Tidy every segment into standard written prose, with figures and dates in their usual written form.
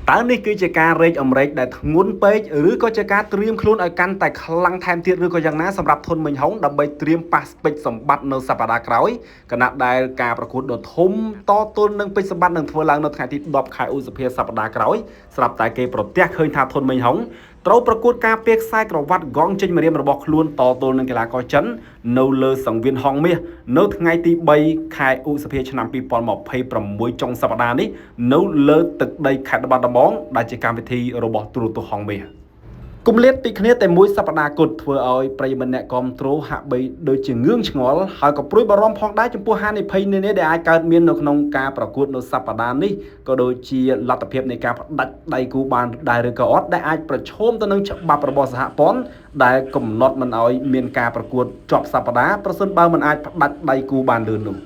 តើនេះគឺជាការរែកអំរែកដែលធ្ងន់ពេកឬក៏ជាការត្រៀមខ្លួនឲ្យកាន់តែខ្លាំងថែមទៀតឬក៏យ៉ាងណាសម្រាប់ធុនមិញហុងដើម្បីត្រៀមប៉ះពេជ្រសម្បត្តិនៅសប្តាហ៍ក្រោយគណៈដែលការប្រកួតដ៏ធំតទល់នឹងពេជ្រសម្បត្តិនឹងធ្វើឡើងនៅថ្ងៃទី10ខែឧសភាសប្តាហ៍ក្រោយស្រាប់តែគេប្រទះឃើញថាធុនមិញហុងត្រូវប្រកួតការពារខ្សែក្រវ៉ាត់កងចេញម្រាមរបស់ខ្លួនតទល់នឹងកីឡាករចិននៅលើសង្វៀនហងមាសនៅថ្ងៃទី3ខែឧសភាឆ្នាំ2026ចុងសប្តាហ៍នេះនៅលើទឹកដីខេត្តបាត់ដំបងដែលជាកម្មវិធីរបស់ទូរទស្សន៍ហងមាសគម្លាតពីគ្នាតែមួយសប្តាហ៍គត់ធ្វើឲ្យប្រិយមិត្តអ្នកគាំទ្រហាក់បីដូចជាងឿងឆ្ងល់ហើយក៏ព្រួយបារម្ភផងដែរចំពោះហានិភ័យនានាដែលអាចកើតមាននៅក្នុងការប្រកួតនៅសប្តាហ៍នេះក៏ដូចជាលទ្ធភាពនៃការផ្ដាច់ដៃគូបានដែរឬក៏អត់ដែលអាចប្រឈមទៅនឹងច្បាប់របស់សហព័ន្ធដែលកំណត់មិនឲ្យមានការប្រកួតជាប់សប្តាហ៍ប្រសិនបើមិនអាចផ្ដាច់ដៃគូបានលឿននោះ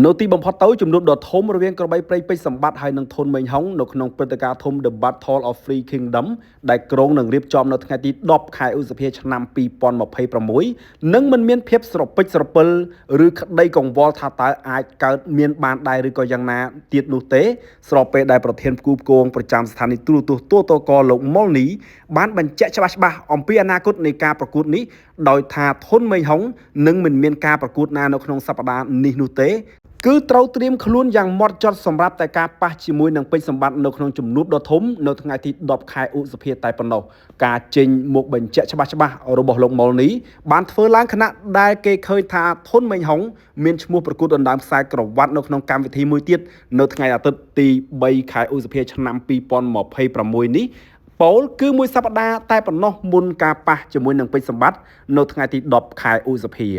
នៅទីបំផុតទៅជំនួបដ៏ធំរវាងក្របីព្រៃពេជ្រសម្បត្តិហើយនិងធុនមេងហុងនៅក្នុងព្រឹត្តិការណ៍ធំ The Battle of Free Kingdom ដែលក្រុងនឹងរៀបចំនៅថ្ងៃទី10ខែឧសភាឆ្នាំ2026នឹងមិនមានភាពស្រពេចស្រពិលឬក្តីកង្វល់ថាតើអាចកើតមានបានដែរឬក៏យ៉ាងណាទៀតនោះទេស្របពេលដែលប្រធានផ្គូផ្គងប្រចាំស្ថានីយទូរទស្សន៍តកលោកម៉ុលនីបានបញ្ជាក់ច្បាស់អំពីអនាគតនៃការប្រកួតនេះដោយថាធុនមេងហុងនឹងមិនមានការប្រកួតណានៅក្នុងសប្តាហ៍នេះនោះទេគឺត្រូវត្រៀមខ្លួនយ៉ាងម៉ត់ចត់សម្រាប់តែការប៉ះជាមួយនឹងពេជ្រសម្បត្តិនៅក្នុងជំនួបដ៏ធំនៅថ្ងៃទី10ខែឧសភាតែប៉ុណ្ណោះការចេញមកបញ្ជាក់ច្បាស់របស់លោកម៉ុលនីបានធ្វើឡើងខណៈដែលគេឃើញថាធុនមេងហុងមានឈ្មោះប្រកួតដណ្ដើមខ្សែក្រវ៉ាត់នៅក្នុងកម្មវិធីមួយទៀតនៅថ្ងៃអាទិត្យទី3ខែឧសភាឆ្នាំ2026នេះប៉ូលគឺមួយសប្តាហ៍តែប៉ុណ្ណោះមុនការប៉ះជាមួយនឹងពេជ្រសម្បត្តិនៅថ្ងៃទី10ខែឧសភា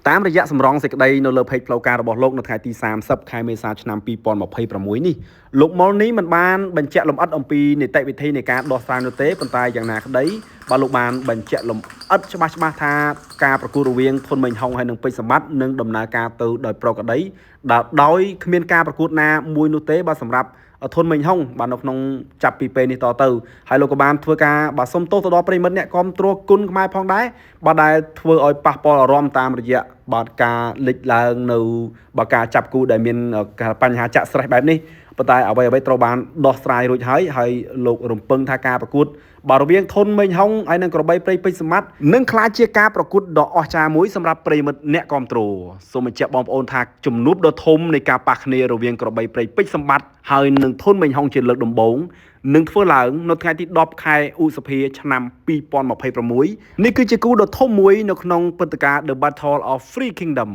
តាមរយៈសម្រងសេចក្តីនៅលើ page ផ្លូវការរបស់លោកនៅថ្ងៃទី30ខែមេសាឆ្នាំ2026នេះលោកម៉ុលនីមិនបានបញ្ជាក់លម្អិតអំពីនីតិវិធីនៃការដោះស្រាយនោះទេប៉ុន្តែយ៉ាងណាក្តីបាទលោកបានបញ្ជាក់លម្អិតច្បាស់ថាការប្រកួតរវាងធុនមេងហុងហើយនិងពេជ្រសម្បត្តិនឹងដំណើរការទៅដោយប្រក្រតីដោយគ្មានការប្រកួតណាមួយនោះទេបាទសម្រាប់ធុនមេងហុងបាទនៅក្នុងចាប់ពីពេលនេះតទៅហើយលោកក៏បានធ្វើការបាទសុំទោសទៅដល់ប្រិយមិត្តអ្នកគាំទ្រគុណខ្មែរផងដែរបាទដែលធ្វើឲ្យប៉ះពាល់អារម្មណ៍តាមរយៈបាទការលេចឡើងនៅបាទការចាប់គូដែលមានបញ្ហាចាក់ស្រេះបែបនេះប៉ុន្តែអ្វីត្រូវបានដោះស្រាយរួចហើយលោករំពឹងថាការប្រកួតបាទរវាងធុនមេងហុងហើយនិងក្របីព្រៃពេជ្រសម្បត្តិនឹងក្លាយជាការប្រកួតដ៏អស្ចារ្យមួយសម្រាប់ប្រិយមិត្តអ្នកគាំទ្រសូមបញ្ជាក់បងប្អូនថាជំនួបដ៏ធំនៃការប៉ះគ្នារវាងក្របីព្រៃពេជ្រសម្បត្តិហើយនិងធុនមេងហុងជាលើកដំបូងនឹងធ្វើឡើងនៅថ្ងៃទី10ខែឧសភាឆ្នាំ2026នេះគឺជាគូដ៏ធំមួយនៅក្នុងព្រឹត្តិការណ៍ The Battle of Free Kingdom